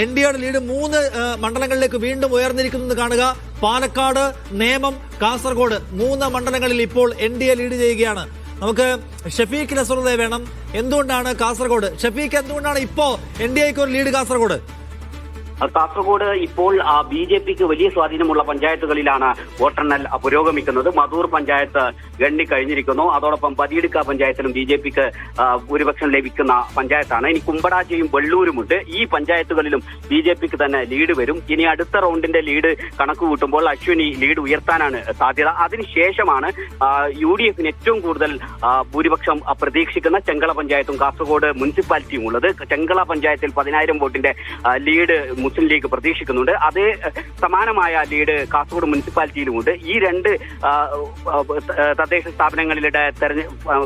N D എയുടെ lead 3 മണ്ഡലങ്ങളിലേക്ക് വീണ്ടും ഉയർന്നിരിക്കുന്നത് കാണുക. പാലക്കാട്, നേമം, കാസർഗോഡ് 3 മണ്ഡലങ്ങളിൽ ഇപ്പോൾ എൻ ഡി എ ലീഡ് ചെയ്യുകയാണ്. നമുക്ക് ഷഫീഖ് നസറുള്ളയെ വേണം. എന്തുകൊണ്ടാണ് കാസർഗോഡ്? ഷഫീഖ്, എന്തുകൊണ്ടാണ് ഇപ്പോ എൻ ഡി എക്ക് ഒരു ലീഡ് കാസർഗോഡ്? കാസർഗോഡ് ഇപ്പോൾ ബി.ജെ.പിക്ക് വലിയ സ്വാധീനമുള്ള പഞ്ചായത്തുകളിലാണ് വോട്ടെണ്ണൽ പുരോഗമിക്കുന്നത്. മധൂർ പഞ്ചായത്ത് എണ്ണിക്കഴിഞ്ഞിരിക്കുന്നു. അതോടൊപ്പം പതിയിടുക്ക പഞ്ചായത്തിലും ബി.ജെ.പിക്ക് ഭൂരിപക്ഷം ലഭിക്കുന്ന പഞ്ചായത്താണ്. ഇനി കുമ്പടാച്ചിയും വെള്ളൂരുമുണ്ട്. ഈ പഞ്ചായത്തുകളിലും ബി.ജെ.പിക്ക് തന്നെ ലീഡ് വരും. ഇനി അടുത്ത റൗണ്ടിന്റെ ലീഡ് കണക്ക് കൂട്ടുമ്പോൾ അശ്വിനി ലീഡ് ഉയർത്താനാണ് സാധ്യത. അതിനുശേഷമാണ് യു.ഡി.എഫിന് ഏറ്റവും കൂടുതൽ ഭൂരിപക്ഷം പ്രതീക്ഷിക്കുന്ന ചെങ്കള പഞ്ചായത്തും കാസർഗോഡ് മുനിസിപ്പാലിറ്റിയും ഉള്ളത്. ചെങ്കള പഞ്ചായത്തിൽ 10,000 വോട്ടിന്റെ ലീഡ് മുസ്ലിം ലീഗ് പ്രതീക്ഷിക്കുന്നുണ്ട്. അതേ സമാനമായ ലീഡ് കാസർഗോഡ് മുനിസിപ്പാലിറ്റിയിലുമുണ്ട്. ഈ 2 തദ്ദേശ സ്ഥാപനങ്ങളുടെ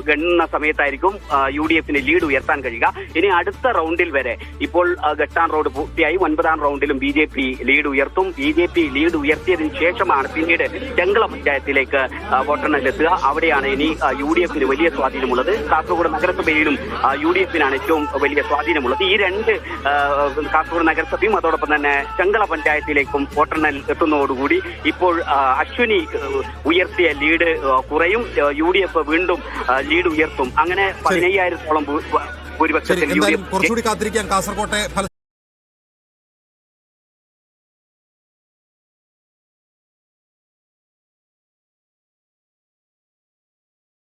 ഗണ്ണുന്ന സമയത്തായിരിക്കും യു.ഡി.എഫിന് ലീഡ് ഉയർത്താൻ കഴിയുക. ഇനി അടുത്ത റൗണ്ടിൽ വരെ ഇപ്പോൾ ഗട്ടാൻ റോഡ് പൂർത്തിയായി 9ാം റൗണ്ടിലും ബി.ജെ.പി ലീഡ് ഉയർത്തും. ബി.ജെ.പി ലീഡ് ഉയർത്തിയതിനു ശേഷമാണ് പിന്നീട് ചെങ്കള പഞ്ചായത്തിലേക്ക് വോട്ടെണ്ണലെത്തുക. അവിടെയാണ് ഇനി യു.ഡി.എഫിന് വലിയ സ്വാധീനമുള്ളത്. കാസർഗോഡ് നഗരസഭയിലും യു.ഡി.എഫിനാണ് ഏറ്റവും വലിയ സ്വാധീനമുള്ളത്. ഈ 2 കാസർഗോഡ് നഗരസഭയും അതോടൊപ്പം തന്നെ ചെങ്കള പഞ്ചായത്തിലേക്കും വോട്ടെണ്ണൽ എത്തുന്നതോടുകൂടി ഇപ്പോൾ അശ്വിനി ഉയർത്തിയ ലീഡ് കുറയും. യു.ഡി.എഫ് വീണ്ടും ലീഡ് ഉയർത്തും. അങ്ങനെ 15,000-ഓളം ഭൂരിപക്ഷത്തിൽ കുറച്ചുകൂടി കാത്തിരിക്കാൻ കാസർകോട്ടെ